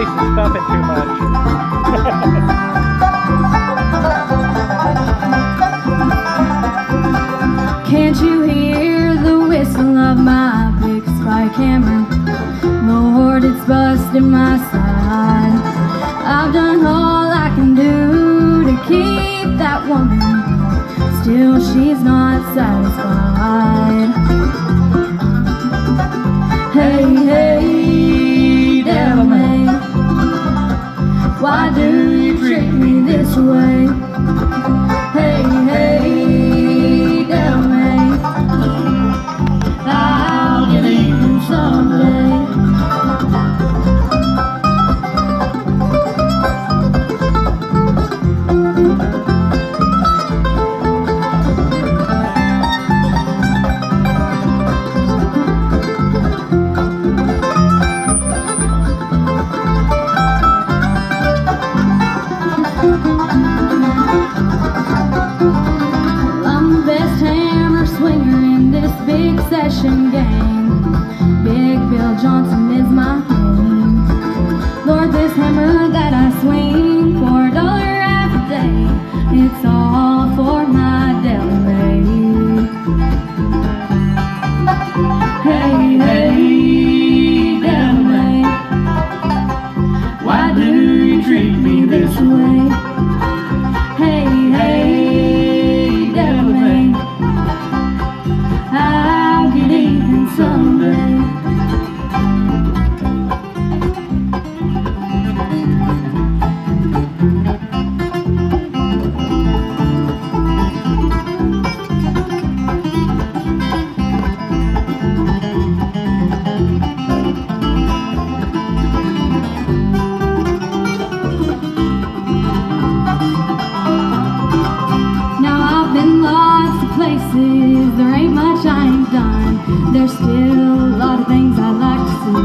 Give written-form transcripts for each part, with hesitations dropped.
face and stuff it too much. Can't you hear the whistle of my big spike hammer? Lord, it's busting my side. I've done all I can do to keep that woman, still she's not satisfied. Hey, hey, devil may, why do you treat me this way? Hey, hey, devil may, I'll get even someday. Session gang, Big Bill Johnson is my name. Lord, this hammer that I swing for $1 half a day, it's all for my deli maid. Hey, hey, deli maid, why do you treat me this way? Hey, hey, deli maid, I'll get even someday. Now I've been lots of places, there ain't much I ain't done. There's still a lot of things I'd like to see.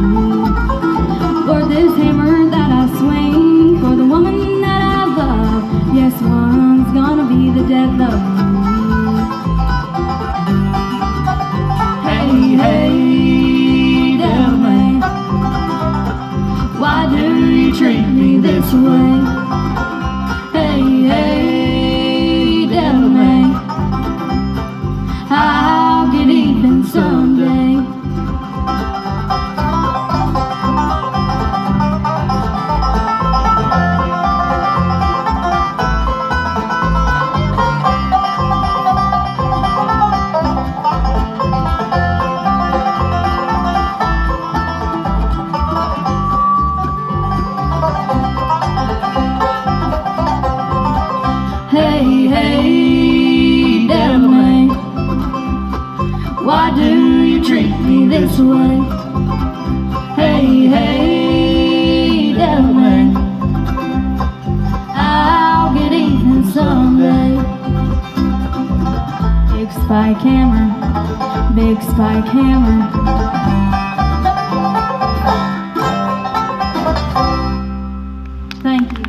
Lord, this hammer that I swing for the woman that I love, yes, one's gonna be the death of me. Hey, hey, devil may, why do you treat me this way? Hey, hey, devil may, I'll get even someday. Hey, hey, devil may, why do you treat me this way? Hey, hey, devil may, I'll get even someday. Big spike hammer, big spike hammer. Thank you.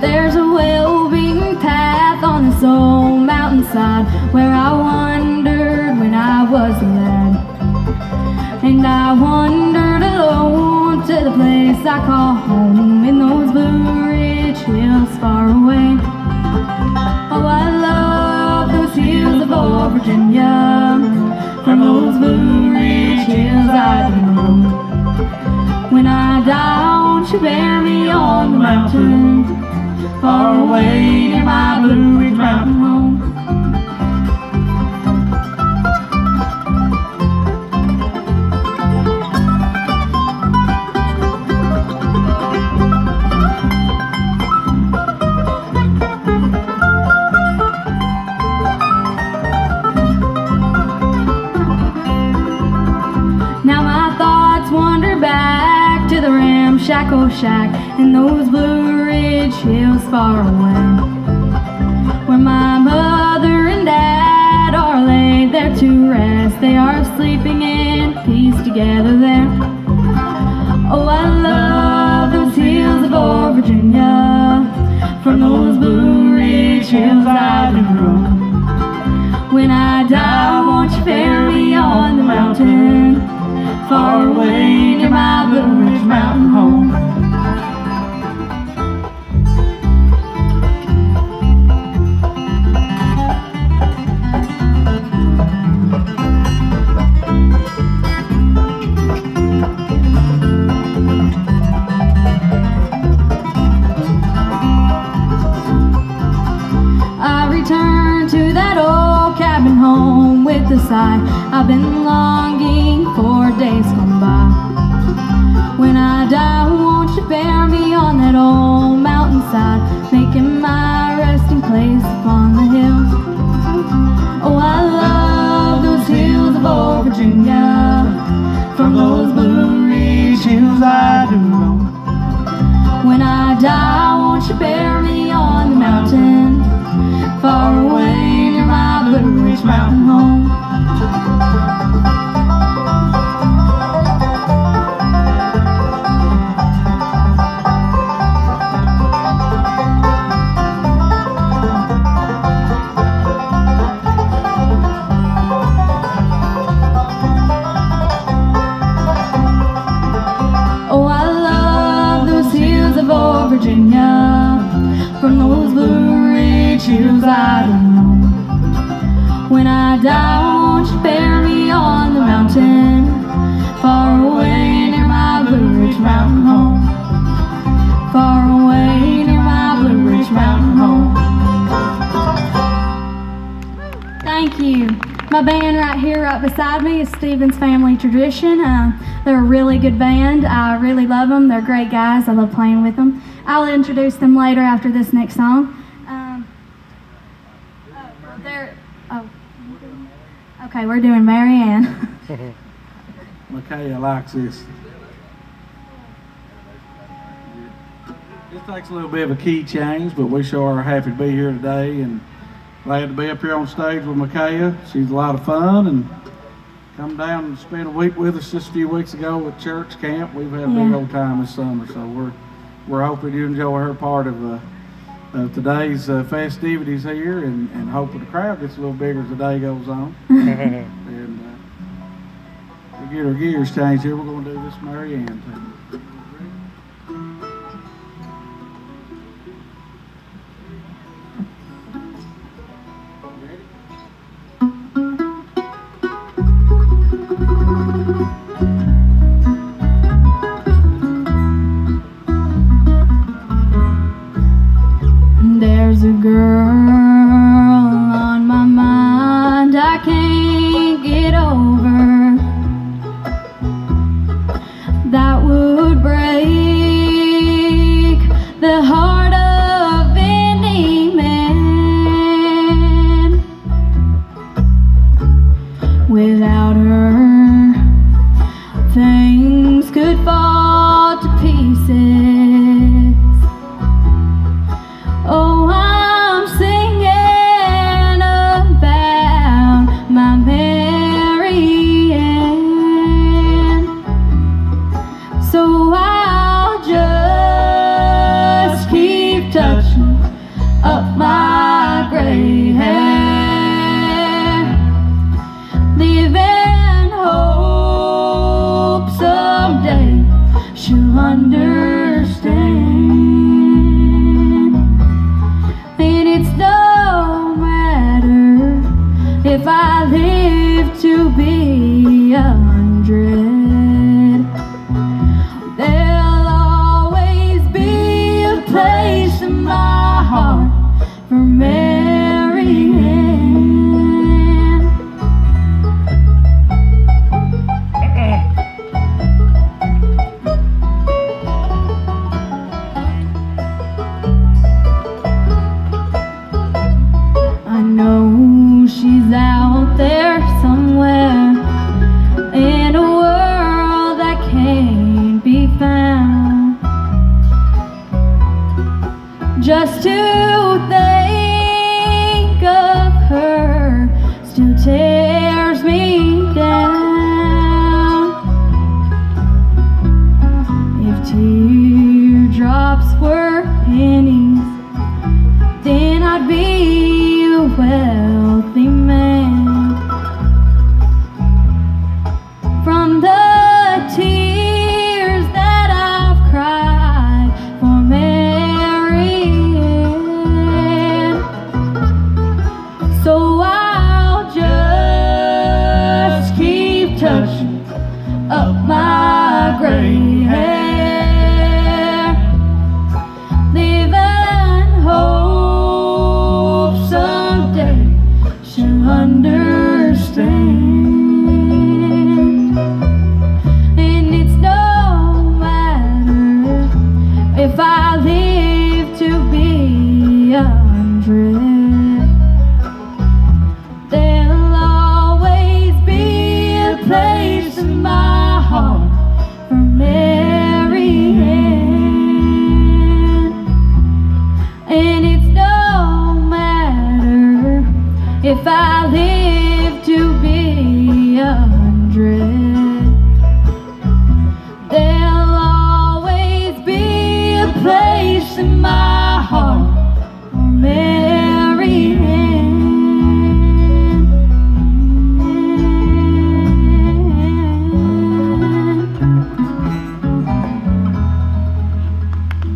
There's a well-beaten path on this old mountainside where I wandered when I was a lad. And I wandered alone to the place I call home in those Blue Ridge hills far away. Oh, I love those hills of old Virginia. From those Blue Ridge hills I do know. When I die, won't you bury me on the mountain, far away near my Blue Ridge mountain home? Now my thoughts wander back to the ramshackle shack in those Blue Ridge hills far away, where my mother and dad are laying to rest. They are sleeping in peace together there. Oh, I love those hills of old Virginia. From those Blue Ridge hills I do roam. When I die, won't you bury me on the mountain, far away near my Blue Ridge mountain home. To that old cabin home with a sigh. I've been longing for days gone by. When I die, won't you bear me on that old mountainside, making my resting place upon the hills. Oh, I love those hills of old Virginia. From those Blue Ridge hills I do roam. When I die, won't you bear me on the mountain, far away near my Blue Ridge mountain home. Oh, I love those hills of old Virginia. From those Blue Ridge hills I don't know. When I die, won't you bear me on the mountain, far away near my Blue Ridge mountain home, far away near my Blue Ridge mountain home. Thank you. My band right here, right beside me, is Stephen's Family Tradition. They're a really good band. I really love them. They're great guys. I love playing with them. I'll introduce them later after this next song. Okay, we're doing Mary Ann. Mikaya likes this. It takes a little bit of a key change, but we sure are happy to be here today and glad to be up here on stage with Mikaya. She's a lot of fun and come down and spend a week with us just a few weeks ago at church camp. We've had a big old time this summer, so we're hoping you enjoy her part of today's festivities here, and hoping the crowd gets a little bigger as the day goes on. And we get our gears changed here. We're going to do this Mary Ann thing. There's a girl on my mind I can't get over, that would break the heart of any man. Without her, things could fall to pieces. Oh, I'm singing about my Mary Ann. So I'll just keep touching up my gray hair, living hope someday she'll understand. It's no matter if I live to be 100. There'll always be a place in my heart for Mary Ann. I know she's out there somewhere in a world that can't be found. Just to think of her still tears understand. And it's no matter if I live to be 100. There'll always be a place in my heart for Mary Ann. And it's no matter if I live to be 100. There'll always be a place in my heart for Mary Ann.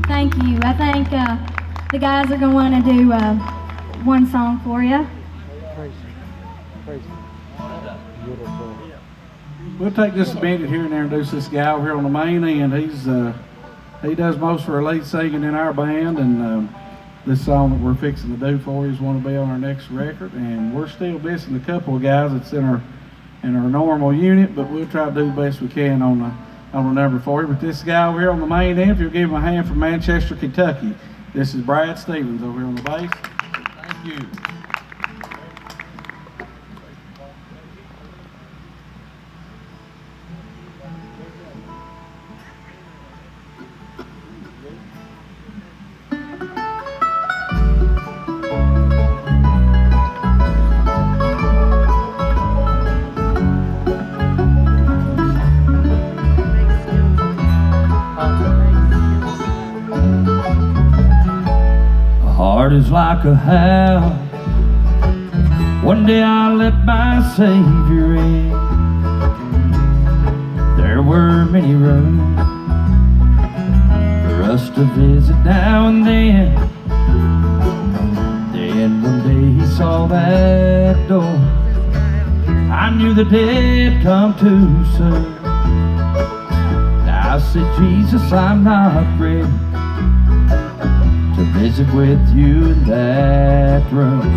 Thank you. I think the guys are going to want to do one song for you. We'll take just a minute here and introduce this guy over here on the main end. He does most of our lead singing in our band, and this song that we're fixing to do for you is one to be on our next record. And we're still missing a couple of guys that's in our normal unit, but we'll try to do the best we can on the number for you. But this guy over here on the main end, if you'll give him a hand, from Manchester, Kentucky. This is Brad Stevens over here on the bass. Thank you. Heart is like a house. One day I let my Savior in. There were many rooms for us to visit now and then. Then one day he saw that door. I knew the day had come too soon. I said, Jesus, I'm not ready to visit with you in that room.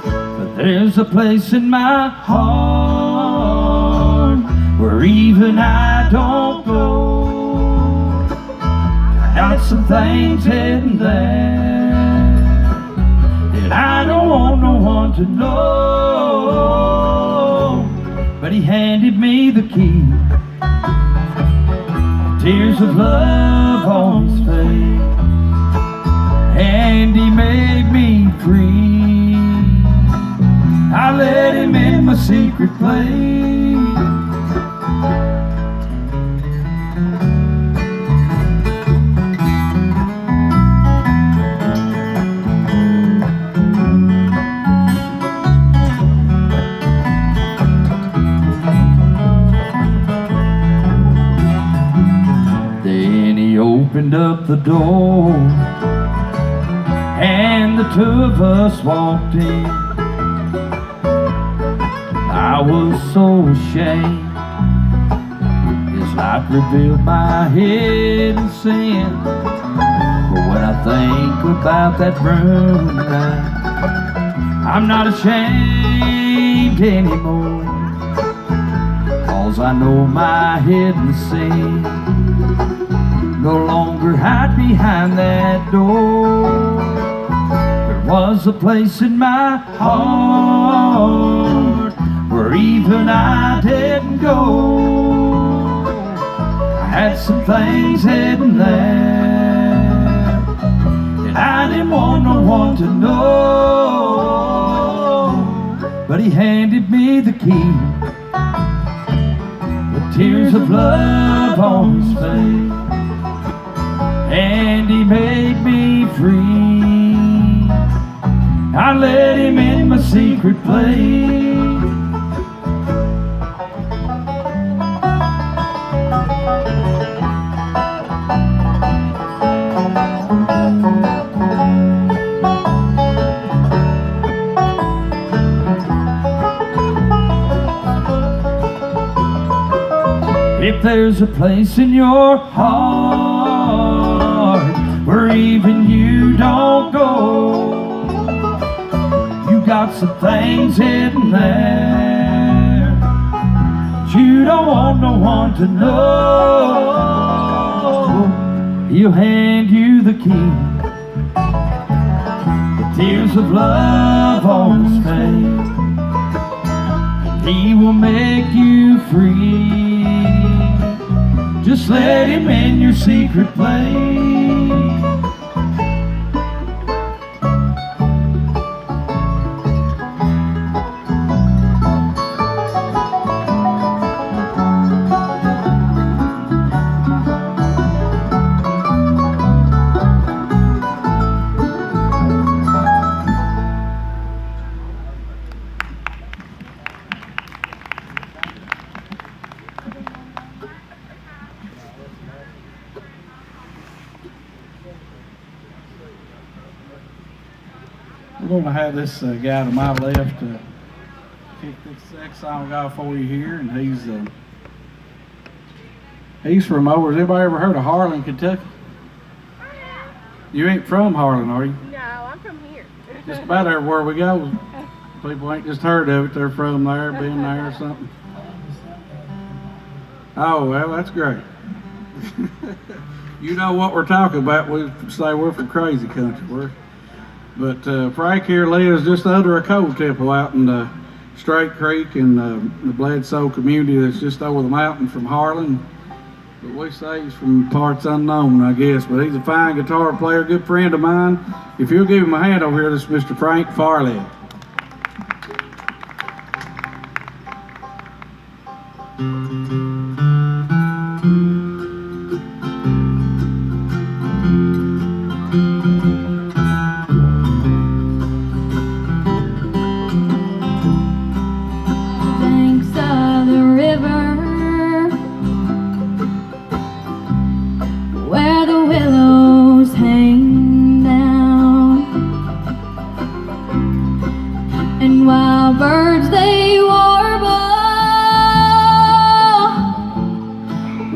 But there's a place in my heart where even I don't go. I got some things hidden there that I don't want no one to know. But he handed me the key, tears of love on his face, and he made me free. I let him in my secret place. Then he opened up the door, and the two of us walked in. I was so ashamed. His light revealed my hidden sin. But when I think about that room tonight, I'm not ashamed anymore, 'cause I know my hidden sin no longer hide behind that door. There was a place in my heart where even I didn't go. I had some things hidden there that I didn't want no one to know. But he handed me the key, with tears of love on his face, and he made me free. I let him in my secret place. If there's a place in your heart where even you don't go, you got some things hidden there that you don't want no one to know. He'll hand you the key. The tears of love on his face. He will make you free. Just let him in your secret place. We're going to have this guy to my left kick this next song off for you here, and he's from over. Has anybody ever heard of Harlan, Kentucky? You ain't from Harlan, are you? No, I'm from here. Just about everywhere we go, people ain't just heard of it. They're from there, been there or something. Oh well, that's great. You know what we're talking about. We say we're from crazy country. But Frank here lives just under a coal temple out in Straight Creek in the Bledsoe community that's just over the mountain from Harlan. But we say he's from parts unknown, I guess. But he's a fine guitar player, good friend of mine. If you'll give him a hand over here, this is Mr. Frank Farley. Birds they warble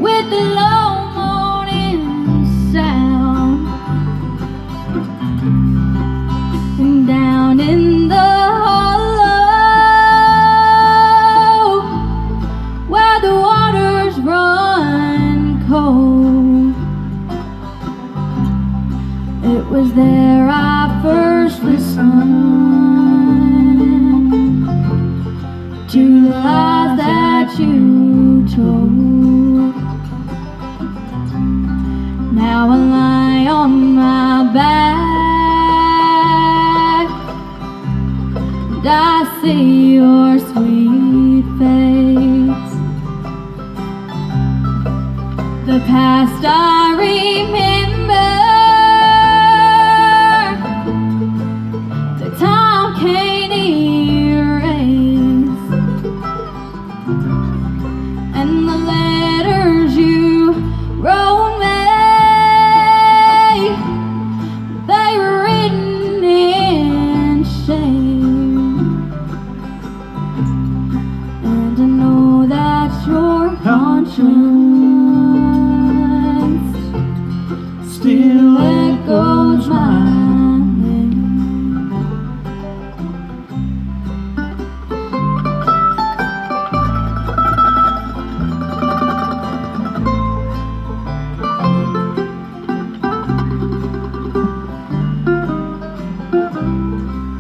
with the low morning sound, and down in the hollow where the waters run cold, it was there I first listened to the lies that you told. Now I lie on my back and I see your sweet face. The past I remember, the time can't erase, and the letters you wrote me, they were written in shame. And I know that your conscience still echoes my name.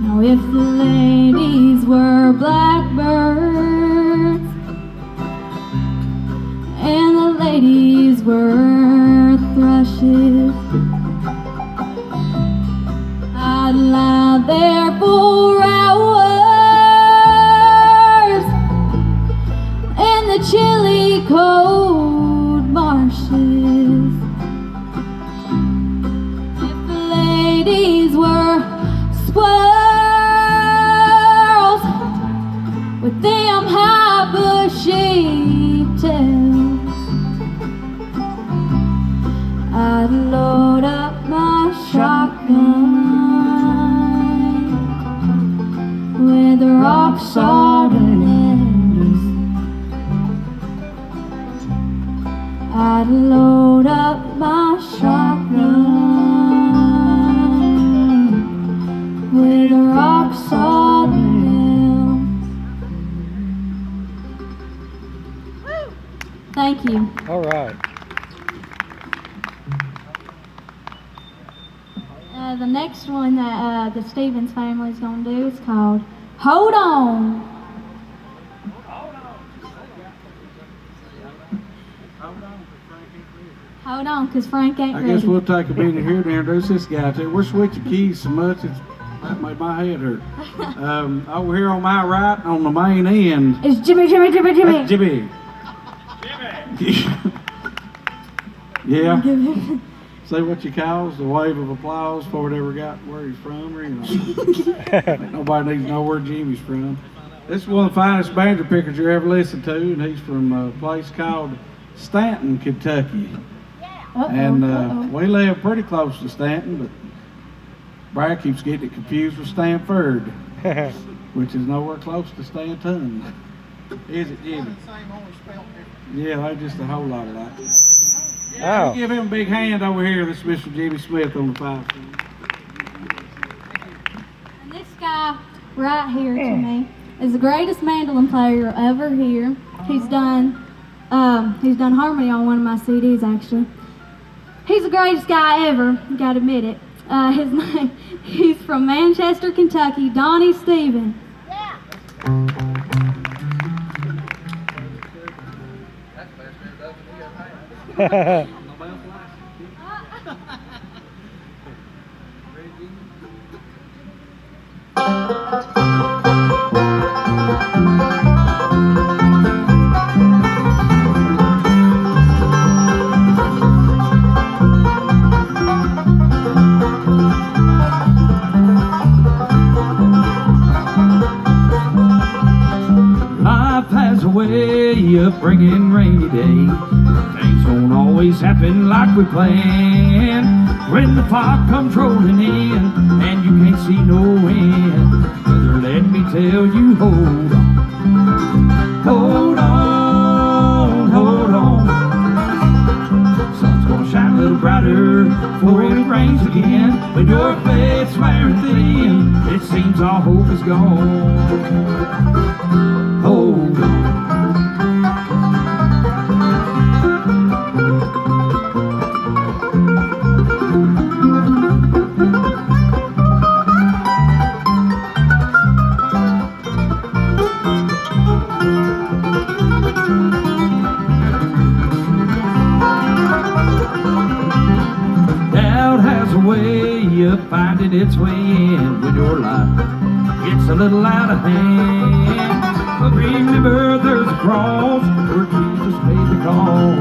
Now if the ladies were blackbirds and the ladies were thrushes, I'd lie there for hours in the chilly cold marshes. If the ladies were squirrels with them high bushy tails, I'd load up my shotgun with rock salt and embers. I'd load up my shotgun with rock salt Thank you. All right. The next one that the Stevens family is going to do is called Hold On. Hold on, because Frank ain't I ready. guess we'll take a minute here to introduce this guy too. We're switching keys so much that made my head hurt. Over here on my right, on the main end, It's Jimmy. that's Jimmy. Yeah. See what you calls the wave of applause before it ever got where he's from, or ain't nobody needs to know where Jimmy's from. This is one of the finest banjo pickers you ever listened to, and he's from a place called Stanton, Kentucky. And we live pretty close to Stanton, but Brad keeps getting it confused with Stanford, which is nowhere close to Stanton. Is it, Jimmy? Yeah, they're just a whole lot alike. Oh. Give him a big hand over here. This is Mr. Jimmy Smith on the five. And this guy right here to me is the greatest mandolin player you'll ever hear. He's done harmony on one of my CDs actually. He's the greatest guy ever, you gotta admit it. His name, he's from Manchester, Kentucky, Donnie Stevens. Life has a way of bringing rainy days. Things don't always happen like we planned. When the fog comes rolling in and you can't see no end, brother, let me tell you, hold on. Hold on, hold on. Sun's gonna shine a little brighter before it rains again. When your faith's wearing thin, it seems all hope is gone. Hold on. Doubt has a way of finding its way in when your life gets a little out of hand. But remember, there's a cross where Jesus paid the cost.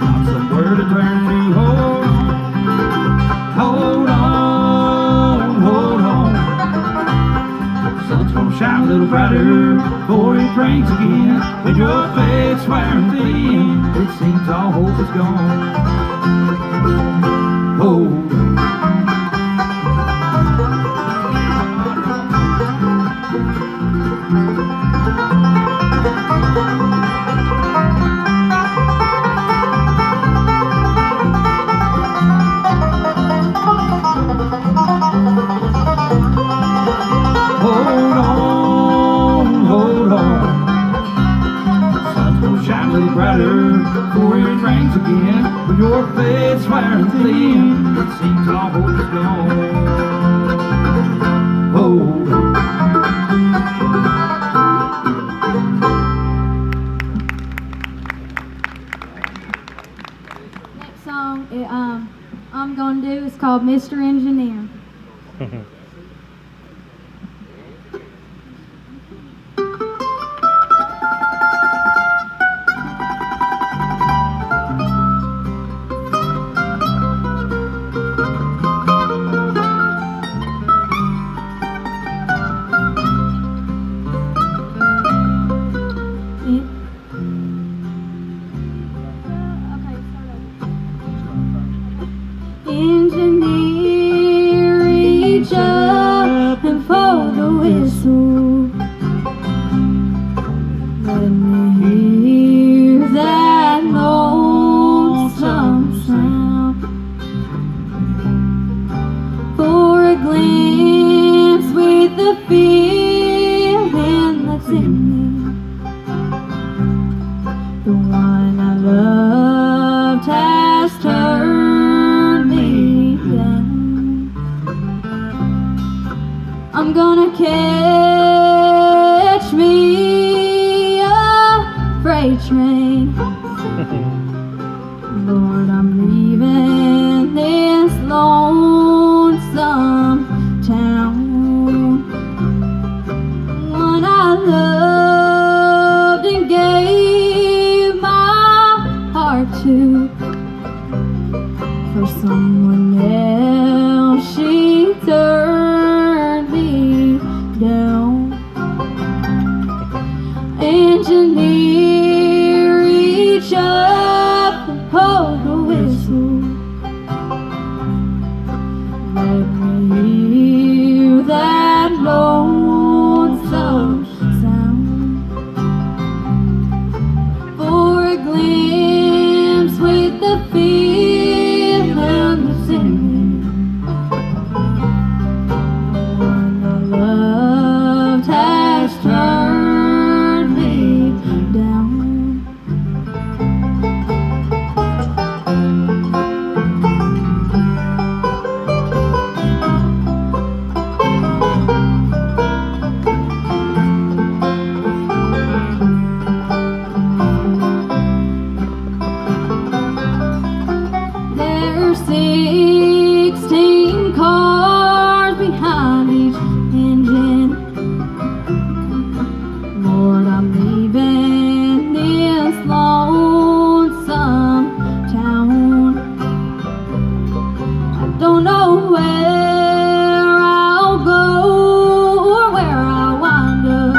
Not somewhere to turn to. Hold on, hold on. Sun's gonna shine a little brighter before it rains again. When your faith's wearing thin, it seems all hope is gone. Hold on. Hold on. Sun's gonna shine a little brighter before it rains again. When your faith's wearing thin, it seems all hope is gone. Hold on. Next song I'm gonna do is called Mr. Engineer. Engineer, reach up and blow the whistle. Let me hear that lonesome sound. For a glimpse with the feeling that's in me. The one I love. catch me a freight train. Lord, I'm leaving this lonesome town. One I loved and gave my heart to. For someone else, she turned me down. Engineer, reach up and hold the whistle. Let me hear that lonesome sound. For a glimpse with the feeling that's in me. The one I loved has turned me down. There's 16 cars behind each engine. Lord, I'm leaving this lonesome town. I don't know where I'll go or where I'll wind up.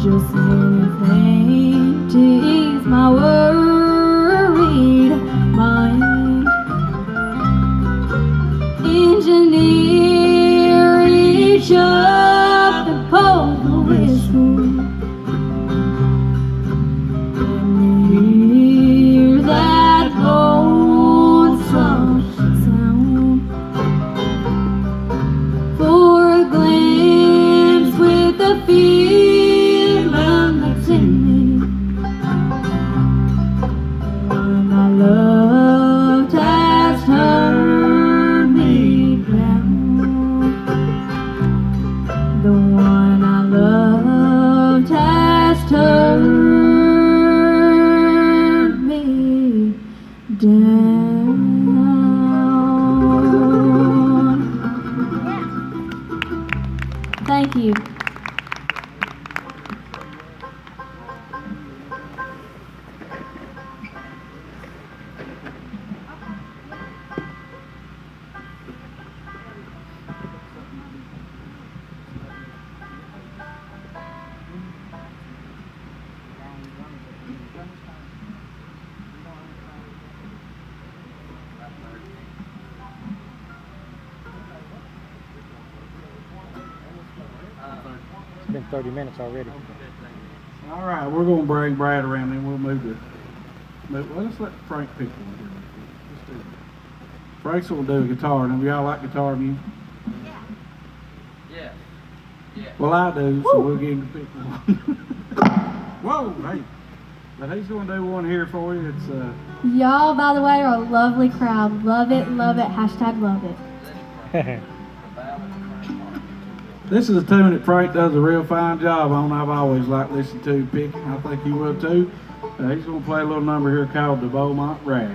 Just anything to ease my worried mind. Engineer, reach up and pull the whistle. Let me hear that lonesome sound. For a glimpse with the feeling that's in me. The one I loved has turned me down. The one I loved has turned me down. Thank you. It's been 30 minutes already. All right, we're gonna bring Brad around, and we'll move to. Well, let's let Frank pick one here. Let's do it. Frank's gonna do a guitar. And y'all like guitar music? Yeah. Well, I do, so we'll get him to pick one. Whoa, hey! But he's gonna do one here for you. It's Y'all, by the way, are a lovely crowd. Love it, hashtag love it. This is a tune that Frank does a real fine job on. I've always liked listening to him pick. I think you will too. He's going to play a little number here called the Beaumont Rag.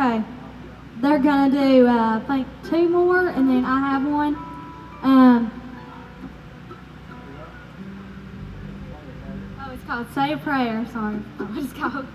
Okay. They're gonna do, I think, 2 more, and then I have one. Oh, it's called Say a Prayer. Sorry. What it's called.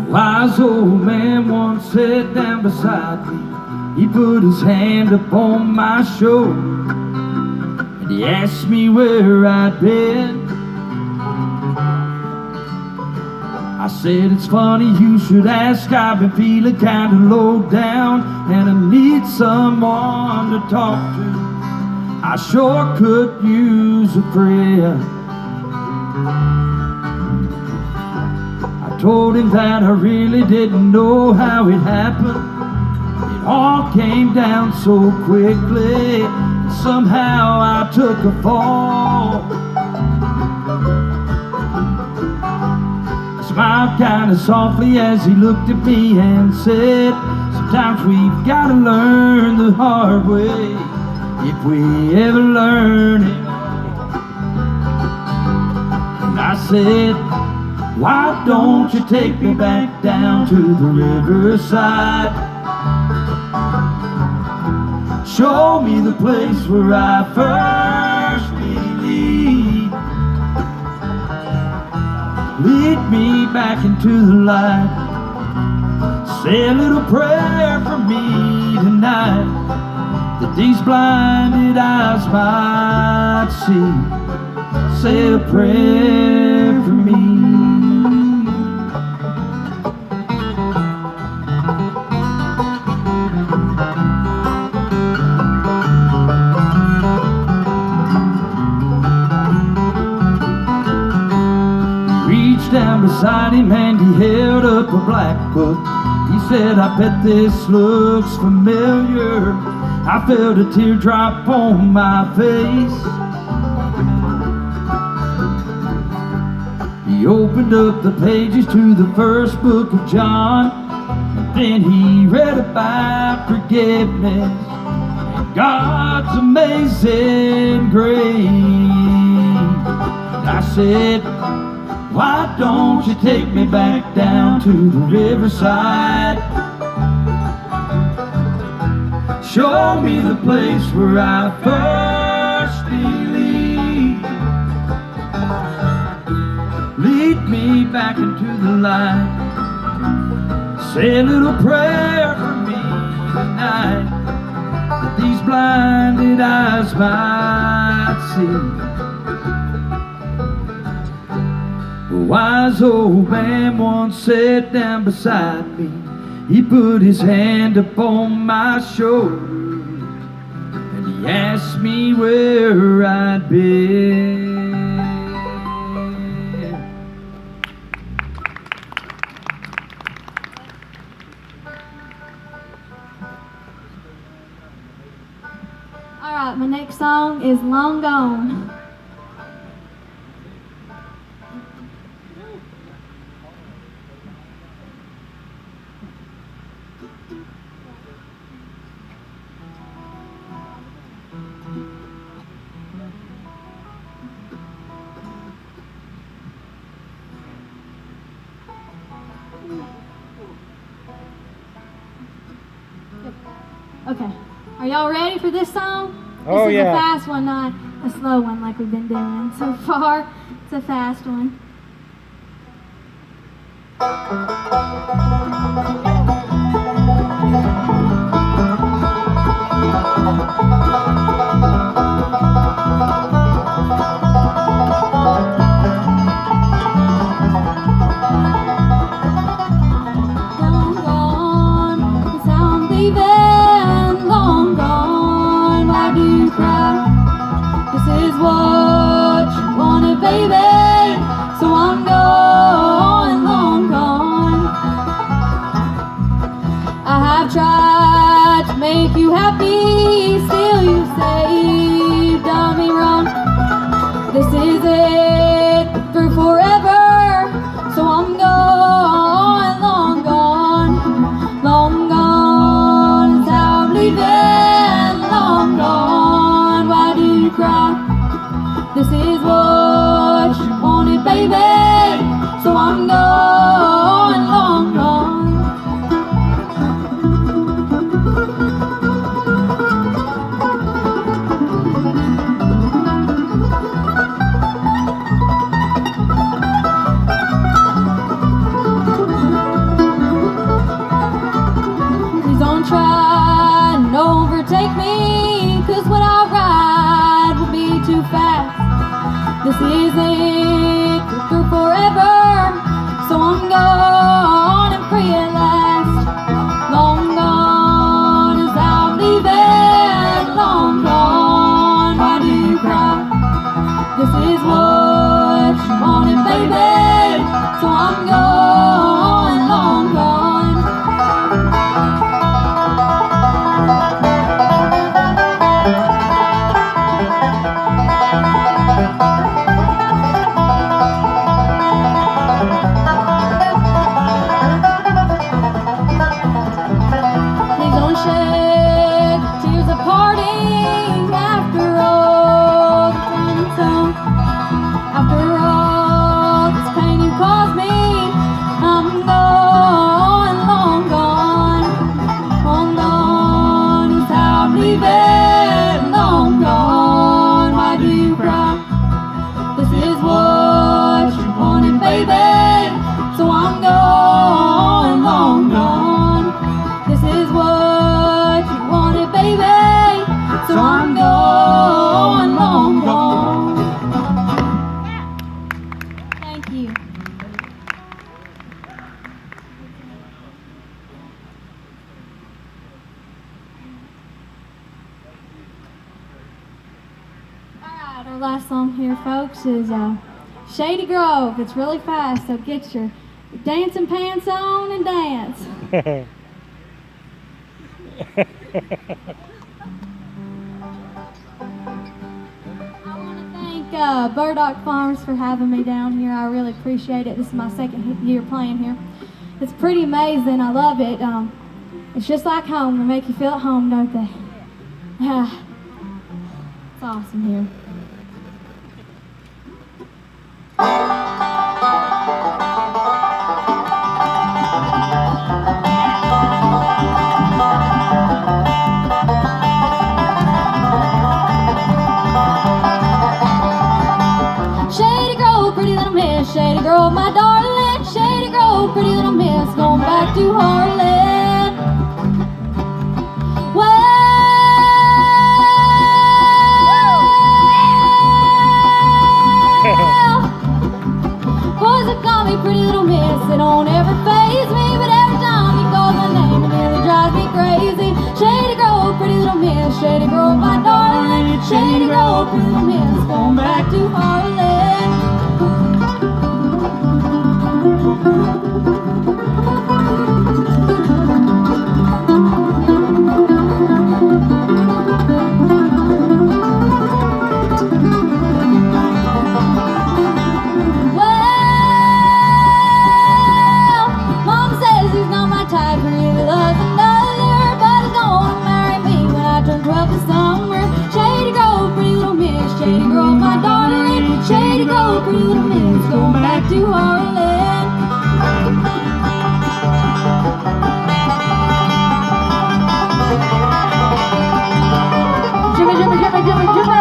Wise old man once sat down beside me. He put his hand upon my shoulder and he asked me where I'd been. I said, it's funny you should ask. I've been feeling kinda low down and I need someone to talk to. I sure could use a friend. I told him that I really didn't know how it happened. It all came down so quickly. Somehow I took a fall. He smiled kinda softly as he looked at me and said, sometimes we've gotta learn the hard way, if we ever learn it. And I said, why don't you take me back down to the riverside? Show me the place where I first believed. Lead me back into the light. Say a little prayer for me tonight, that these blinded eyes might see. Say a prayer for me. Down beside him and he held up a black book. He said, I bet this looks familiar. I felt a teardrop on my face. He opened up the pages to the first book of John, and then he read about forgiveness and God's amazing grace. And I said, why don't you take me back down to the riverside? Show me the place where I first believed. Lead me back into the light. Say a little prayer for me tonight, that these blinded eyes might see. A wise old man once sat down beside me. He put his hand upon my shoulder and he asked me where I'd been. All right, my next song is Long Gone. Okay, are y'all ready for this song? Oh, this is yeah. a fast one, not a slow one like we've been doing so far. It's a fast one. Long gone, yes, I'm leaving. Long gone, why do you cry? This is what you wanted, baby. So I'm gone, long gone. I have tried to make you happy, still you say you've done me wrong. Our last song here, folks, is Shady Grove. It's really fast, so get your dancing pants on and dance. I want to thank Burdoc Farms for having me down here. I really appreciate it. This is my second year playing here. It's pretty amazing. I love it. It's just like home. They make you feel at home, don't they? It's awesome here. Shady Grove, pretty little miss. Shady Grove, my darling. Shady Grove, pretty little miss. Going back to Harlan. Well, boys have called me pretty little miss. It don't ever faze me, but every time you call my name, it nearly drives me crazy. Shady Grove, pretty little miss. Shady Grove, my darling. Shady Grove, pretty little miss. Going back to Harlan. Pretty little miss, going back to Harlan. Jimmy, Jimmy, Jimmy, Jimmy, Jimmy.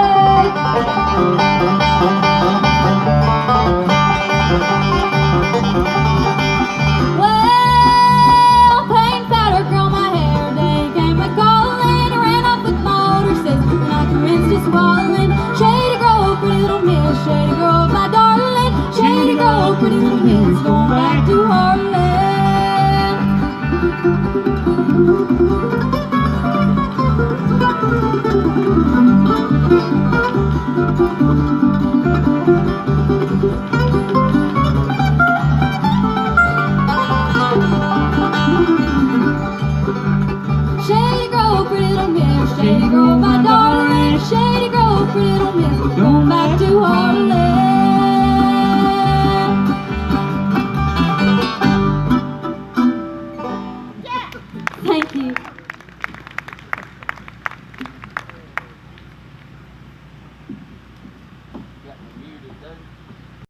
Well, pain powder curl my hair. Day came a calling, ran off with motorcycles, and I commenced to swallowing. Shady Grove, pretty little miss. Shady Grove, my darling. Shady Grove, pretty little miss. Going back to Harlan. Shady Grove, pretty little miss. Shady Grove, my darling. Shady Grove, pretty little miss.